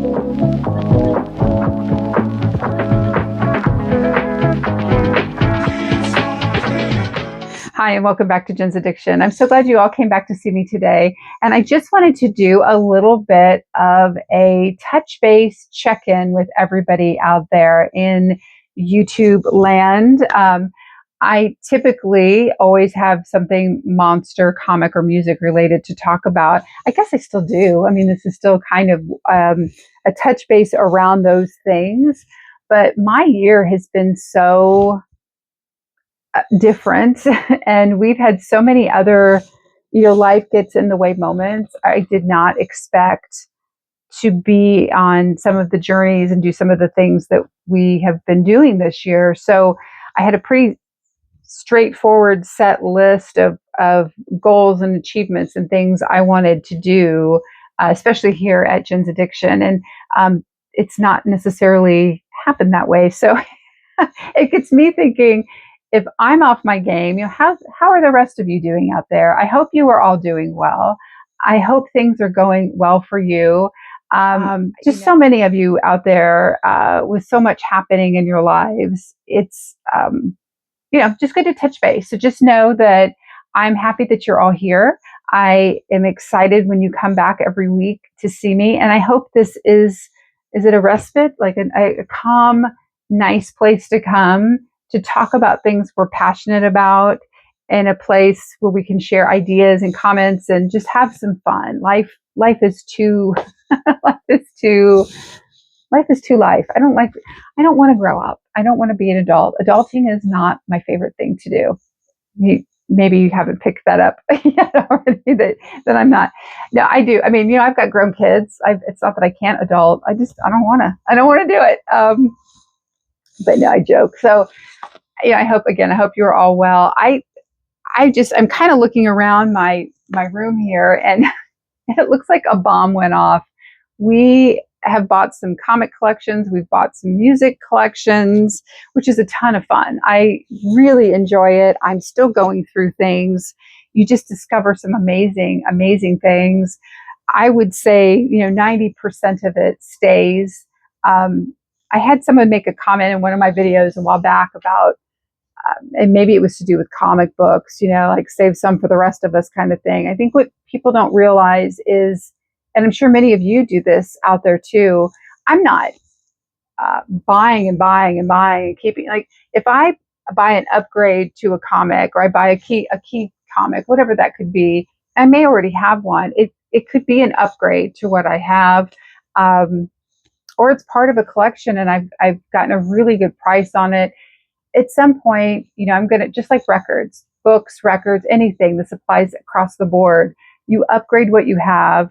Hi, and welcome back to Jen's Addiction. I'm so glad you all came back to see me today. And I just wanted to do a little bit of a touch base check-in with everybody out there in YouTube land. I typically always have something monster, comic, or music related to talk about. I guess I still do. I mean, this is still kind of a touch base around those things. But my year has been so different, and we've had so many other, life gets in the way moments. I did not expect to be on some of the journeys and do some of the things that we have been doing this year. So I had a pretty straightforward set list of goals and achievements and things I wanted to do, especially here at Jen's Addiction. And it's not necessarily happened that way. So it gets me thinking, if I'm off my game, how are the rest of you doing out there? I hope you are all doing well. I hope things are going well for you. Just so many of you out there with so much happening in your lives. It's just good to touch base. So just know that I'm happy that you're all here. I am excited when you come back every week to see me, and I hope this is it a respite, like a calm, nice place to come to talk about things we're passionate about, in a place where we can share ideas and comments and just have some fun. Life is too life is too life. I don't want to grow up. I don't want to be an adult. Adulting is not my favorite thing to do. Maybe you haven't picked that up yet already, that I'm not. No, I do. I mean, I've got grown kids. It's not that I can't adult. I don't want to do it. But no, I joke. So I hope you're all well. I'm kind of looking around my room here, and it looks like a bomb went off. We have bought some comic collections. We've bought some music collections, which is a ton of fun. I really enjoy it. I'm still going through things. You just discover some amazing, amazing things. I would say, 90% of it stays. I had someone make a comment in one of my videos a while back about, and maybe it was to do with comic books, like save some for the rest of us kind of thing. I think what people don't realize is, and I'm sure many of you do this out there too, I'm not buying and buying and buying and keeping, like if I buy an upgrade to a comic, or I buy a key comic, whatever that could be, I may already have one. It could be an upgrade to what I have. Or it's part of a collection and I've gotten a really good price on it. At some point, I'm going to, just like records, books, records, anything, this applies across the board. You upgrade what you have.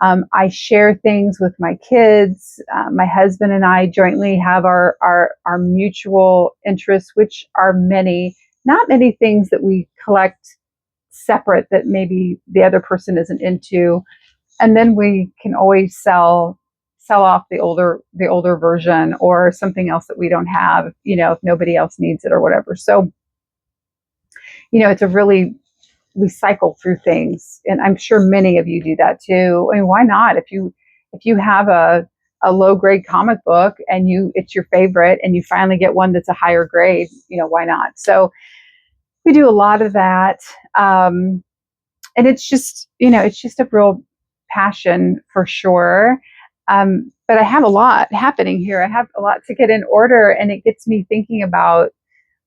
I share things with my kids. My husband and I jointly have our mutual interests, which are not many things that we collect separate that maybe the other person isn't into. And then we can always sell off the older version, or something else that we don't have, if nobody else needs it or whatever. So, it's we cycle through things, and I'm sure many of you do that too. I mean, why not? If you have a low grade comic book and it's your favorite, and you finally get one that's a higher grade, why not? So we do a lot of that. And it's just a real passion for sure. But I have a lot happening here. I have a lot to get in order, and it gets me thinking about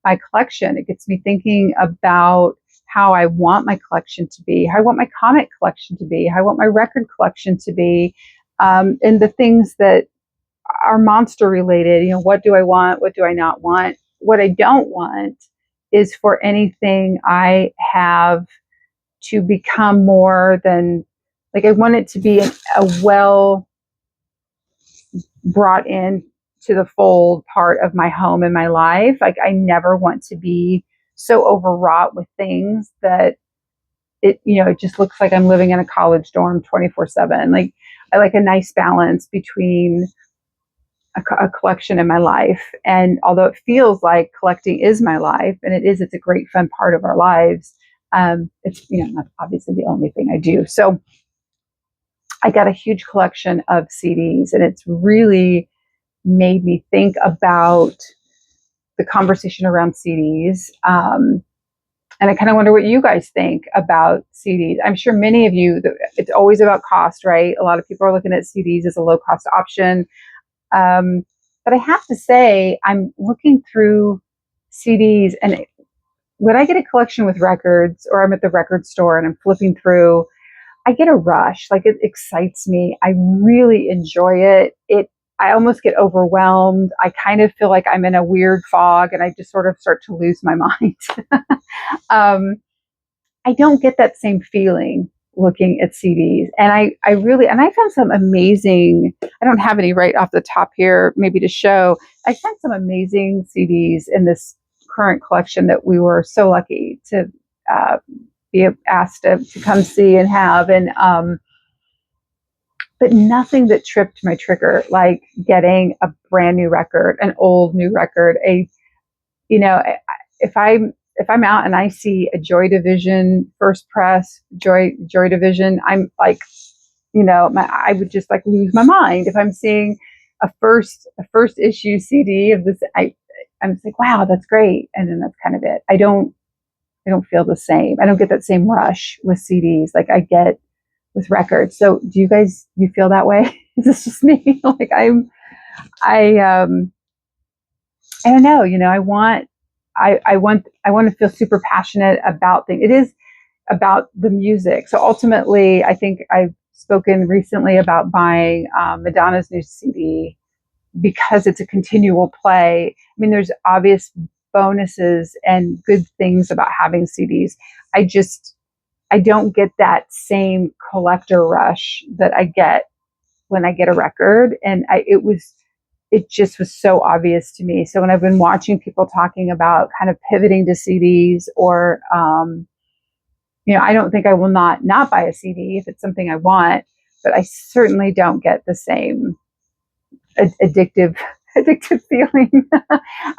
my collection. It gets me thinking about how I want my collection to be, how I want my comic collection to be, how I want my record collection to be, and the things that are monster related. What do I want? What do I not want? What I don't want is for anything I have to become more than, like, I want it to be a well brought in to the fold part of my home and my life. Like, I never want to be so overwrought with things that it just looks like I'm living in a college dorm 24/7. Like, I like a nice balance between a collection in my life. And although it feels like collecting is my life, and it's a great fun part of our lives, it's not obviously the only thing I do. So I got a huge collection of CDs, and it's really made me think about the conversation around CDs. And I kind of wonder what you guys think about CDs. I'm sure many of you, it's always about cost, right? A lot of people are looking at CDs as a low cost option. But I have to say, I'm looking through CDs, and when I get a collection with records, or I'm at the record store and I'm flipping through, I get a rush. Like, it excites me. I really enjoy it. I almost get overwhelmed. I kind of feel like I'm in a weird fog, and I just sort of start to lose my mind. um, I don't get that same feeling looking at CDs. And I found some amazing, I don't have any right off the top here, maybe to show. I found some amazing CDs in this current collection that we were so lucky to be asked to come see and have. But nothing that tripped my trigger, like getting a brand new record, an old new record, you know, if I'm out and I see a Joy Division first press, Joy Division, I'm like, I would just like lose my mind. If I'm seeing a first issue CD of this, I'm just like, wow, that's great, and then that's kind of it. I don't feel the same. I don't get that same rush with CDs like I get with records. So do you feel that way? Is this just me? Like I don't know, I want to feel super passionate about things. It is about the music. So ultimately, I think I've spoken recently about buying Madonna's new CD because it's a continual play. I mean, there's obvious bonuses and good things about having CDs. I don't get that same collector rush that I get when I get a record. And it just was so obvious to me. So when I've been watching people talking about kind of pivoting to CDs, or, I don't think I will not buy a CD if it's something I want, but I certainly don't get the same addictive feeling.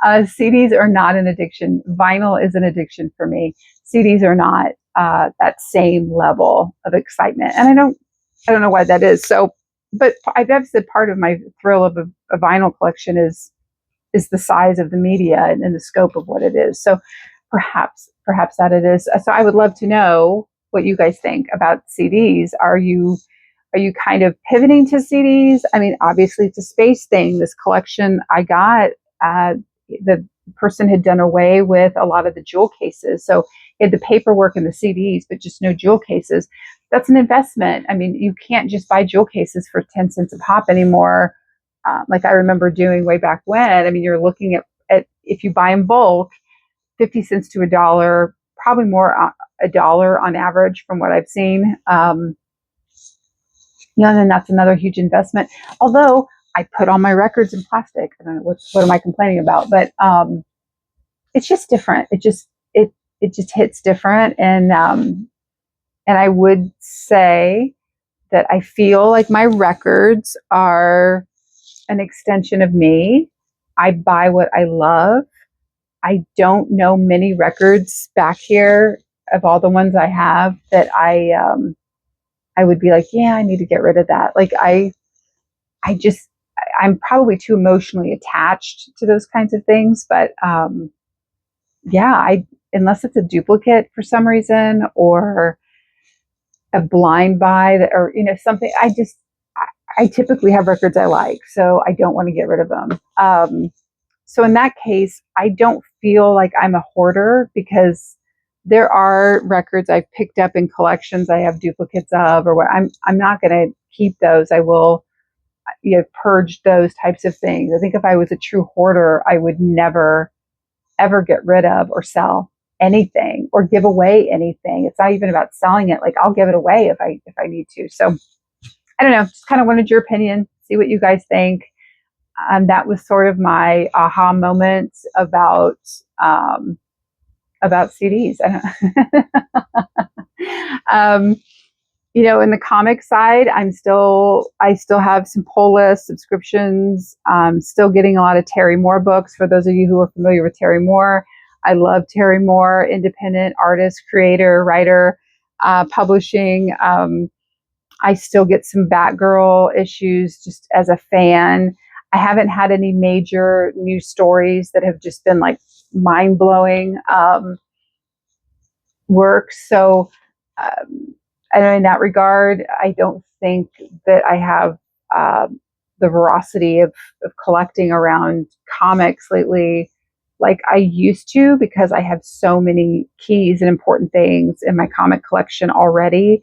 CDs are not an addiction. Vinyl is an addiction for me. CDs are not that same level of excitement, and I don't know why that is. So, but I've said part of my thrill of a vinyl collection is the size of the media and the scope of what it is. So perhaps that it is. So I would love to know what you guys think about CDs. Are you kind of pivoting to CDs? I mean, obviously it's a space thing. This collection I got, the person had done away with a lot of the jewel cases. So he had the paperwork and the CDs, but just no jewel cases. That's an investment. I mean, you can't just buy jewel cases for 10 cents a pop anymore. Like I remember doing way back when. I mean, you're looking at if you buy in bulk, 50 cents to $1, probably more $1 on average from what I've seen. And then that's another huge investment. Although I put all my records in plastic. I don't know what am I complaining about, but it's just different. It just hits different. And I would say that I feel like my records are an extension of me. I buy what I love. I don't know many records back here of all the ones I have that I would be like, yeah, I need to get rid of that. Like I'm probably too emotionally attached to those kinds of things. But unless it's a duplicate for some reason, or a blind buy that, or something, I typically have records I like, so I don't want to get rid of them. So in that case, I don't feel like I'm a hoarder, because there are records I've picked up in collections I have duplicates of, or what. I'm not going to keep those. I will, purge those types of things. I think if I was a true hoarder, I would never ever get rid of or sell anything or give away anything. It's not even about selling it. Like, I'll give it away if I need to. So I don't know. Just kind of wanted your opinion. See what you guys think. That was sort of my aha moment about CDs. In the comic side, I still have some pull list subscriptions. Still getting a lot of Terry Moore books. For those of you who are familiar with Terry Moore, I love Terry Moore, independent artist, creator, writer, publishing. I still get some Batgirl issues just as a fan. I haven't had any major news stories that have just been like mind blowing work. So, and in that regard, I don't think that I have the veracity of collecting around comics lately like I used to, because I have so many keys and important things in my comic collection already.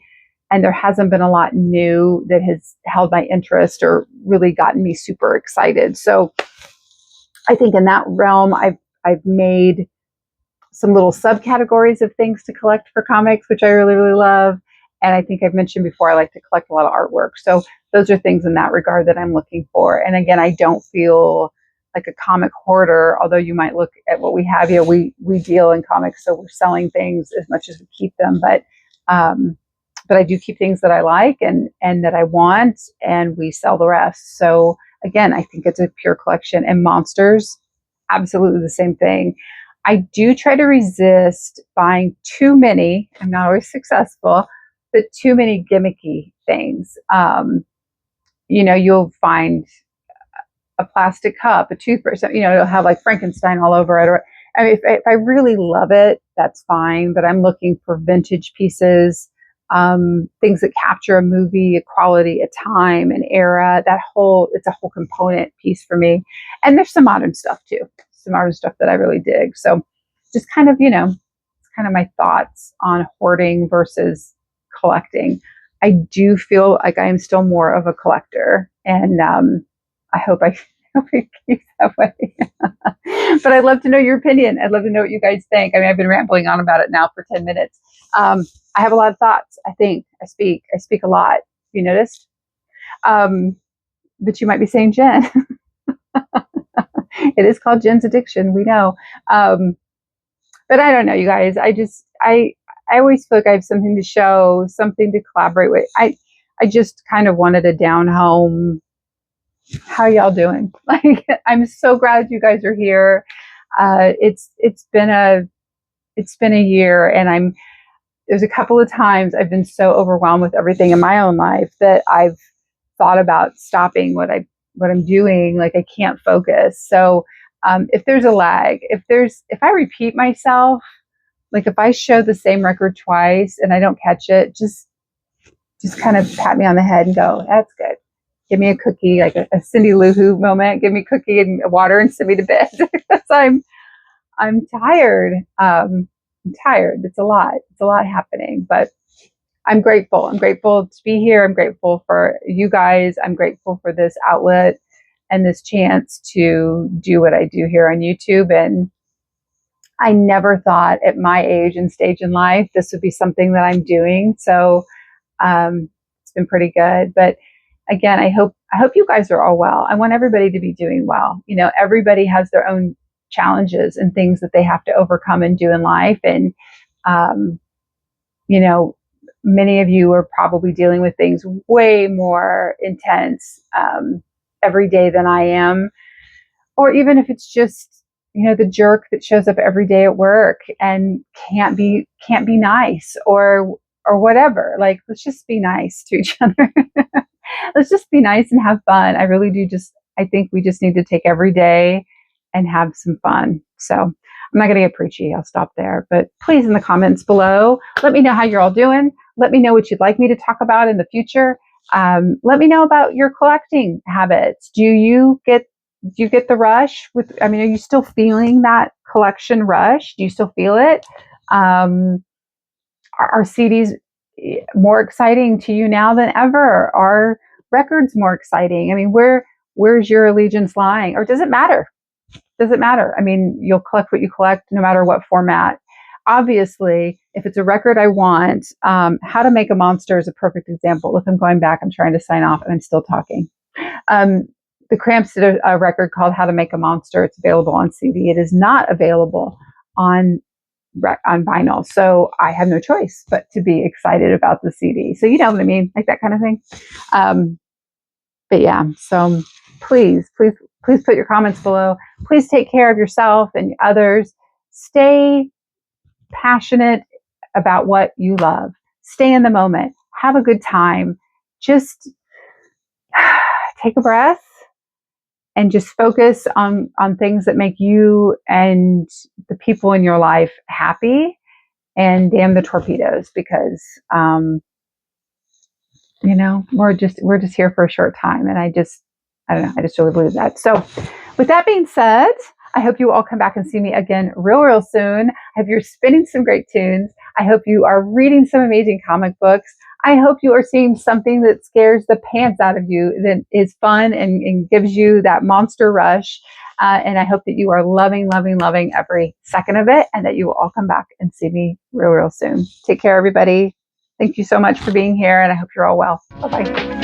And there hasn't been a lot new that has held my interest or really gotten me super excited. So I think in that realm, I've made some little subcategories of things to collect for comics, which I really, really love. And I think I've mentioned before, I like to collect a lot of artwork. So those are things in that regard that I'm looking for. And again, I don't feel like a comic hoarder, although you might look at what we have here. We deal in comics, so we're selling things as much as we keep them. But I do keep things that I like and that I want, and we sell the rest. So again, I think it's a pure collection. And monsters, absolutely the same thing. I do try to resist buying too many. I'm not always successful, but too many gimmicky things. You'll find a plastic cup, a toothbrush. It'll have like Frankenstein all over it. Or I mean, if I really love it, that's fine. But I'm looking for vintage pieces, things that capture a movie, a quality, a time, an era. It's a whole component piece for me. And there's some modern stuff too. Some modern stuff that I really dig. So just kind of, it's kind of my thoughts on hoarding versus collecting. I do feel like I am still more of a collector, and I hope it keeps that way. But I'd love to know your opinion. I'd love to know what you guys think. I mean, I've been rambling on about it now for 10 minutes. I have a lot of thoughts. I think I speak a lot. You noticed? But you might be saying, Jen. It is called Jen's Addiction. We know. But I don't know, you guys. I always feel like I have something to show, something to collaborate with. I just kind of wanted a down home. How y'all doing? Like, I'm so glad you guys are here. It's been a year, and there's a couple of times I've been so overwhelmed with everything in my own life that I've thought about stopping what I'm doing. Like, I can't focus. So if there's a lag, if I repeat myself, like if I show the same record twice and I don't catch it, just kind of pat me on the head and go, that's good. Give me a cookie, like a Cindy Lou Who moment. Give me a cookie and water and send me to bed. Because I'm tired. I'm tired. It's a lot. It's a lot happening, but I'm grateful. I'm grateful to be here. I'm grateful for you guys. I'm grateful for this outlet and this chance to do what I do here on YouTube. And I never thought at my age and stage in life this would be something that I'm doing. So it's been pretty good. But again, I hope you guys are all well. I want everybody to be doing well. Everybody has their own challenges and things that they have to overcome and do in life. And many of you are probably dealing with things way more intense every day than I am. Or even if it's just, the jerk that shows up every day at work and can't be nice or whatever. Like, let's just be nice to each other. Let's just be nice and have fun. I think we just need to take every day and have some fun. So I'm not going to get preachy. I'll stop there. But please, in the comments below, let me know how you're all doing. Let me know what you'd like me to talk about in the future. Let me know about your collecting habits. Do you get the rush are you still feeling that collection rush? Do you still feel it? Are CDs more exciting to you now than ever? Are records more exciting? I mean, where's your allegiance lying? Or does it matter? Does it matter? I mean, you'll collect what you collect no matter what format. Obviously, if it's a record I want, How to Make a Monster is a perfect example. Look, I'm going back. I'm trying to sign off and I'm still talking. The Cramps did a record called How to Make a Monster. It's available on CD. It is not available on vinyl. So I have no choice but to be excited about the CD. So you know what I mean? Like that kind of thing. But yeah, so please put your comments below. Please take care of yourself and others. Stay passionate about what you love. Stay in the moment. Have a good time. just take a breath and just focus on things that make you and the people in your life happy, and damn the torpedoes, because we're just here for a short time, and I don't know, I just really believe that. So with that being said, I hope you all come back and see me again real soon. I hope you're spinning some great tunes. I hope you are reading some amazing comic books. I hope you are seeing something that scares the pants out of you, that is fun and gives you that monster rush. And I hope that you are loving every second of it, and that you will all come back and see me real soon. Take care, everybody. Thank you so much for being here, and I hope you're all well. Bye-bye.